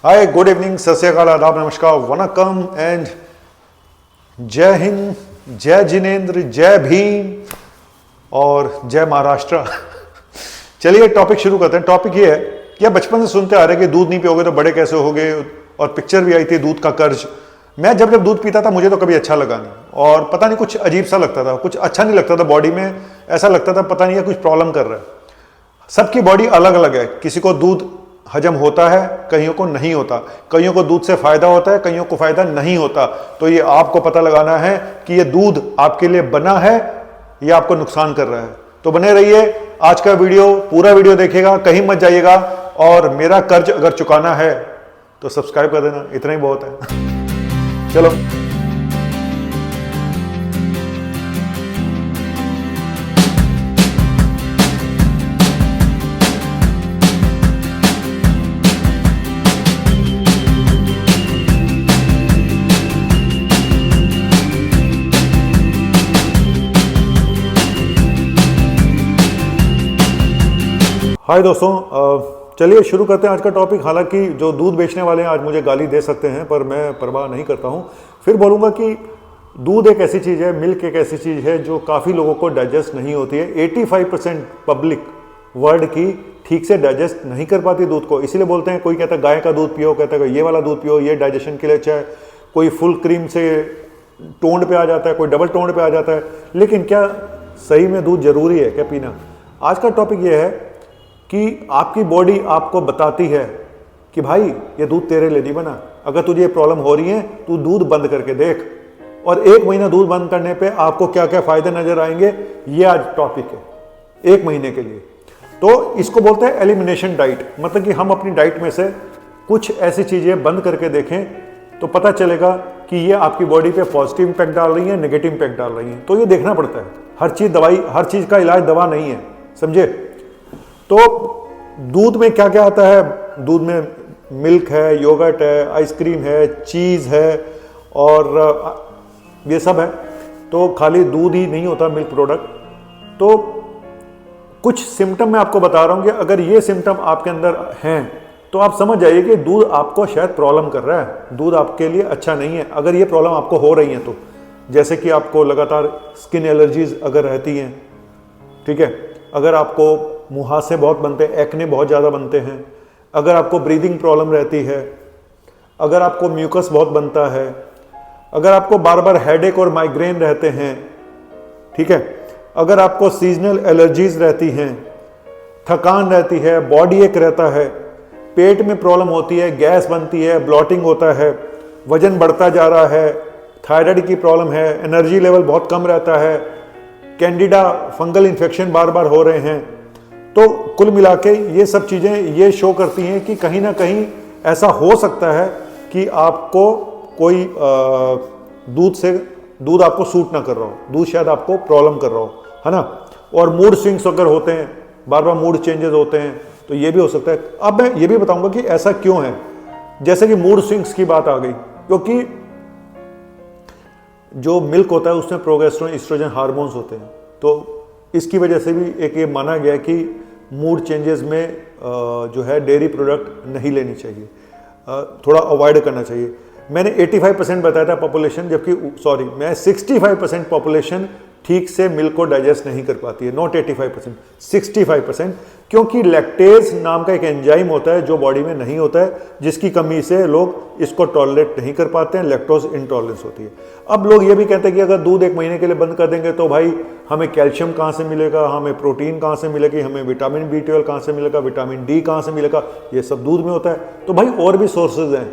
हाय, good evening, सत श्री अकाल, आदाब, नमस्कार, वनकम एंड जय हिंद, जय जिनेंद्र, जय भीम और जय महाराष्ट्र। चलिए टॉपिक शुरू करते हैं। टॉपिक ये है कि आप बचपन से सुनते आ रहे हैं कि दूध नहीं पियोगे तो बड़े कैसे होगे, और पिक्चर भी आई थी दूध का कर्ज। मैं जब दूध पीता था मुझे तो कभी अच्छा लगा नहीं, और पता नहीं कुछ अजीब सा लगता था, कुछ अच्छा नहीं लगता था बॉडी में। ऐसा लगता था पता नहीं है कुछ प्रॉब्लम कर रहा है। सबकी बॉडी अलग अलग है, किसी को दूध हजम होता है, कईयों को नहीं होता, कईयों को दूध से फायदा होता है, कईयों को फायदा नहीं होता। तो ये आपको पता लगाना है कि ये दूध आपके लिए बना है या आपको नुकसान कर रहा है। तो बने रहिए, आज का वीडियो पूरा वीडियो देखिएगा, कहीं मत जाइएगा। और मेरा कर्ज अगर चुकाना है तो सब्सक्राइब कर देना, इतना ही बहुत है। चलो हाय दोस्तों, चलिए शुरू करते हैं आज का टॉपिक। हालांकि जो दूध बेचने वाले हैं आज मुझे गाली दे सकते हैं, पर मैं परवाह नहीं करता हूं। फिर बोलूँगा कि दूध एक ऐसी चीज़ है, मिल्क एक ऐसी चीज़ है जो काफ़ी लोगों को डाइजेस्ट नहीं होती है। 85% पब्लिक वर्ल्ड की ठीक से डाइजेस्ट नहीं कर पाती दूध को। इसीलिए बोलते हैं, कोई कहता है गाय का दूध पियो, कहता है ये वाला दूध पियो, ये डाइजेशन के लिए अच्छा है। कोई फुल क्रीम से टोंड पे आ जाता है, कोई डबल टोंड पे आ जाता है। लेकिन क्या सही में दूध ज़रूरी है क्या पीना? आज का टॉपिक ये है कि आपकी बॉडी आपको बताती है कि भाई ये दूध तेरे लिए नहीं बना। अगर तुझे ये प्रॉब्लम हो रही है तू दूध बंद करके देख, और 1 महीना दूध बंद करने पे आपको क्या क्या फायदे नजर आएंगे, ये आज टॉपिक है 1 महीने के लिए। तो इसको बोलते हैं एलिमिनेशन डाइट, मतलब कि हम अपनी डाइट में से कुछ ऐसी चीजें बंद करके देखें तो पता चलेगा कि ये आपकी बॉडी पे पॉजिटिव इंपैक्ट डाल रही है, नेगेटिव इंपैक्ट डाल रही है। तो ये देखना पड़ता है। हर चीज का इलाज दवा नहीं है, समझे? तो दूध में क्या क्या आता है? दूध में मिल्क है, योगर्ट है, आइसक्रीम है, चीज़ है, और ये सब है। तो खाली दूध ही नहीं होता मिल्क प्रोडक्ट। तो कुछ सिम्टम मैं आपको बता रहा हूँ कि अगर ये सिम्टम आपके अंदर हैं तो आप समझ जाइए कि दूध आपको शायद प्रॉब्लम कर रहा है, दूध आपके लिए अच्छा नहीं है। अगर ये प्रॉब्लम आपको हो रही है तो, जैसे कि आपको लगातार स्किन एलर्जीज अगर रहती हैं, ठीक है, अगर आपको मुहासे बहुत बनते हैं, एक्ने बहुत ज़्यादा बनते हैं, अगर आपको ब्रीदिंग प्रॉब्लम रहती है, अगर आपको म्यूकस बहुत बनता है, अगर आपको बार बार हेडेक और माइग्रेन रहते हैं, ठीक है, अगर आपको सीजनल एलर्जीज रहती हैं, थकान रहती है, बॉडी एक रहता है, पेट में प्रॉब्लम होती है, गैस बनती है, ब्लॉटिंग होता है, वजन बढ़ता जा रहा है, थायराइड की प्रॉब्लम है, एनर्जी लेवल बहुत कम रहता है, कैंडिडा फंगल इन्फेक्शन बार बार हो रहे हैं, तो कुल मिला के ये सब चीज़ें ये शो करती हैं कि कहीं ना कहीं ऐसा हो सकता है कि आपको कोई दूध आपको सूट ना कर रहा हो, दूध शायद आपको प्रॉब्लम कर रहा हो, है ना। और मूड स्विंग्स अगर होते हैं, बार बार मूड चेंजेस होते हैं, तो ये भी हो सकता है। अब मैं ये भी बताऊंगा कि ऐसा क्यों है। जैसे कि मूड स्विंग्स की बात आ गई, क्योंकि जो मिल्क होता है उसमें प्रोजेस्टेरोन, एस्ट्रोजन हार्मोन्स होते हैं। तो इसकी वजह से भी एक ये माना गया कि मूड चेंजेस में जो है डेयरी प्रोडक्ट नहीं लेनी चाहिए, थोड़ा अवॉइड करना चाहिए। मैंने 85% बताया था पॉपुलेशन, जबकि मैं 65% पॉपुलेशन ठीक से मिल्क को डाइजेस्ट नहीं कर पाती है। नॉट 85%, 65%, क्योंकि लैक्टेज नाम का एक एंजाइम होता है जो बॉडी में नहीं होता है, जिसकी कमी से लोग इसको टॉलरेट नहीं कर पाते हैं, लैक्टोज इंटॉलरेंस होती है। अब लोग ये भी कहते हैं कि अगर दूध 1 महीने के लिए बंद कर देंगे तो भाई हमें कैल्शियम कहाँ से मिलेगा, हमें प्रोटीन कहाँ से मिलेगी, हमें विटामिन B12 कहाँ से मिलेगा, विटामिन D कहाँ से मिलेगा, ये सब दूध में होता है। तो भाई और भी सोर्सेज हैं,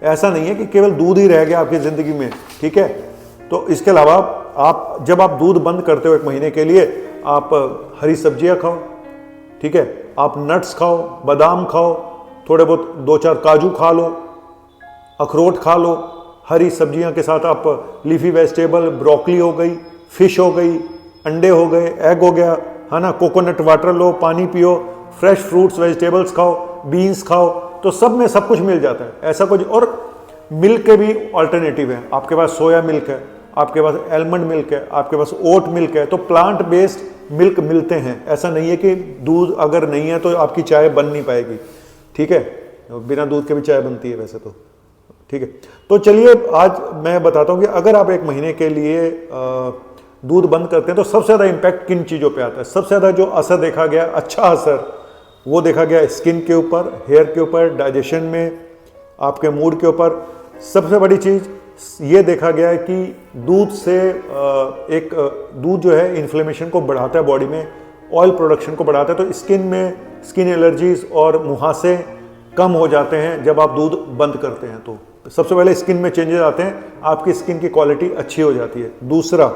ऐसा नहीं है कि केवल दूध ही रह गया आपकी ज़िंदगी में, ठीक है। तो इसके अलावा जब आप दूध बंद करते हो 1 महीने के लिए, आप हरी सब्जियां खाओ, ठीक है, आप नट्स खाओ, बादाम खाओ, थोड़े बहुत 2-4 काजू खा लो, अखरोट खा लो। हरी सब्जियां के साथ आप लीफी वेजिटेबल, ब्रोकली हो गई, फिश हो गई, अंडे हो गए, एग हो गया, है ना, कोकोनट वाटर लो, पानी पियो, फ्रेश फ्रूट्स वेजिटेबल्स खाओ, बीन्स खाओ, तो सब में सब कुछ मिल जाता है। ऐसा कुछ, और मिल्क के भी अल्टरनेटिव है। आपके पास सोया मिल्क है, आपके पास एलमंड मिल्क है, आपके पास ओट मिल्क है, तो प्लांट बेस्ड मिल्क मिलते हैं। ऐसा नहीं है कि दूध अगर नहीं है तो आपकी चाय बन नहीं पाएगी, ठीक है। बिना दूध के भी चाय बनती है वैसे तो, ठीक है। तो चलिए आज मैं बताता हूँ कि अगर आप 1 महीने के लिए दूध बंद करते हैं तो सबसे ज़्यादा इम्पैक्ट किन चीज़ों पे आता है। सबसे ज़्यादा जो असर देखा गया, अच्छा असर, वो देखा गया स्किन के ऊपर, हेयर के ऊपर, डाइजेशन में, आपके मूड के ऊपर। सबसे बड़ी चीज़ ये देखा गया है कि दूध से दूध जो है इन्फ्लेमेशन को बढ़ाता है बॉडी में, ऑयल प्रोडक्शन को बढ़ाता है, तो स्किन में स्किन एलर्जीज और मुहासे कम हो जाते हैं जब आप दूध बंद करते हैं। तो सबसे पहले स्किन में चेंजेस आते हैं, आपकी स्किन की क्वालिटी अच्छी हो जाती है। दूसरा,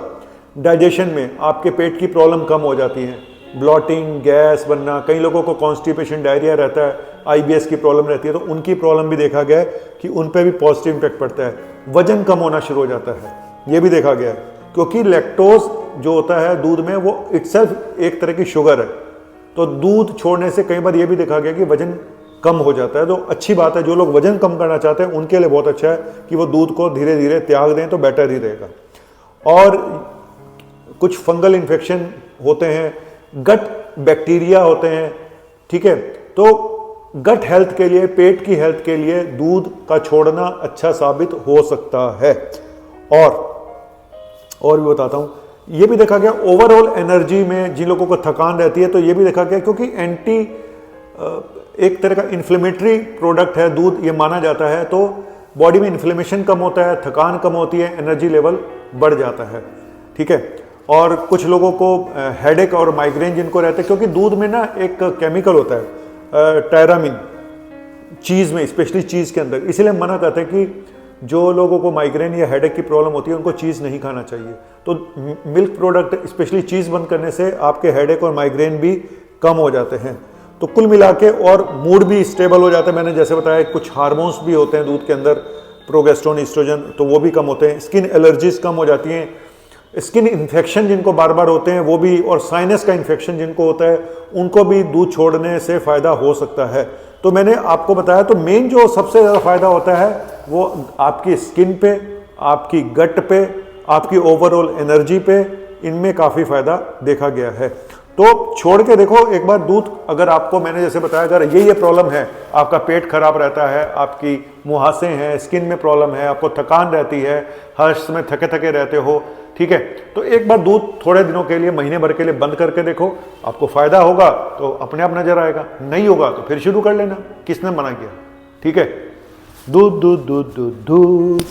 डाइजेशन में आपके पेट की प्रॉब्लम कम हो जाती है, ब्लॉटिंग, गैस बनना, कई लोगों को कॉन्स्टिपेशन, डायरिया रहता है, आईबीएस की प्रॉब्लम रहती है, तो उनकी प्रॉब्लम भी देखा गया है कि उन पे भी पॉजिटिव इम्पैक्ट पड़ता है। वजन कम होना शुरू हो जाता है, ये भी देखा गया है, क्योंकि लैक्टोज जो होता है दूध में वो इटसेल्फ एक तरह की शुगर है, तो दूध छोड़ने से कई बार ये भी देखा गया कि वजन कम हो जाता है। तो अच्छी बात है, जो लोग वजन कम करना चाहते हैं उनके लिए बहुत अच्छा है कि वो दूध को धीरे धीरे त्याग दें, तो बेटर ही रहेगा। और कुछ फंगल इन्फेक्शन होते हैं, गट बैक्टीरिया होते हैं, ठीक है, तो गट हेल्थ के लिए, पेट की हेल्थ के लिए दूध का छोड़ना अच्छा साबित हो सकता है। और भी बताता हूं, ये भी देखा गया ओवरऑल एनर्जी में जिन लोगों को थकान रहती है, तो ये भी देखा गया क्योंकि एक तरह का इन्फ्लेमेटरी प्रोडक्ट है दूध, ये माना जाता है, तो बॉडी में इन्फ्लेमेशन कम होता है, थकान कम होती है, एनर्जी लेवल बढ़ जाता है, ठीक है। और कुछ लोगों को हेडेक और माइग्रेन जिनको रहते हैं, क्योंकि दूध में ना एक केमिकल होता है टायरामिन, चीज़ में, स्पेशली चीज़ के अंदर, इसलिए मना करते हैं कि जो लोगों को माइग्रेन या हेडेक की प्रॉब्लम होती है उनको चीज़ नहीं खाना चाहिए। तो मिल्क प्रोडक्ट, स्पेशली चीज़ बंद करने से आपके हेडेक और माइग्रेन भी कम हो जाते हैं। तो कुल मिला के, और मूड भी स्टेबल हो जाता है। मैंने जैसे बताया कुछ हार्मोन्स भी होते हैं दूध के अंदर, प्रोगेस्टेरोन, ईस्ट्रोजन, तो वो भी कम होते हैं। स्किन एलर्जीज कम हो जाती हैं, स्किन इन्फेक्शन जिनको बार बार होते हैं वो भी, और साइनस का इन्फेक्शन जिनको होता है उनको भी दूध छोड़ने से फ़ायदा हो सकता है। तो मैंने आपको बताया, तो मेन जो सबसे ज़्यादा फायदा होता है वो आपकी स्किन पे, आपकी गट पे, आपकी ओवरऑल एनर्जी पे, इनमें काफ़ी फायदा देखा गया है। तो छोड़ के देखो एक बार दूध, अगर आपको मैंने जैसे बताया, अगर ये प्रॉब्लम है, आपका पेट खराब रहता है, आपकी मुहासे हैं, स्किन में प्रॉब्लम है, आपको थकान रहती है, हर समय थके थके रहते हो, ठीक है, तो एक बार दूध थोड़े दिनों के लिए, महीने भर के लिए बंद करके देखो, आपको फायदा होगा तो अपने आप नजर आएगा, नहीं होगा तो फिर शुरू कर लेना, किसने मना किया, ठीक है। दूध दूध दूध दूध दूध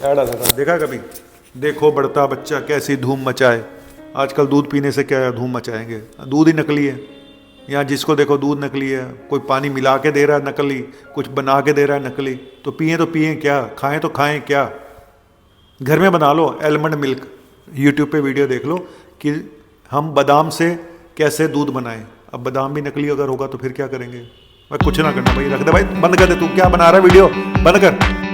ऐड आता था, देखा कभी? देखो बढ़ता बच्चा कैसी धूम मचाए। आजकल दूध पीने से क्या धूम मचाएंगे, दूध ही नकली है, यहाँ जिसको देखो दूध नकली है, कोई पानी मिला के दे रहा है नकली, कुछ बना के दे रहा है नकली, तो पिए क्या, खाएं तो खाएं क्या। घर में बना लो एलमंड मिल्क, यूट्यूब पे वीडियो देख लो कि हम बादाम से कैसे दूध बनाएं। अब बादाम भी नकली अगर होगा तो फिर क्या करेंगे? भाई कुछ ना करना भाई, रख दे भाई, बंद कर दे, तू क्या बना रहा है वीडियो, बंद कर।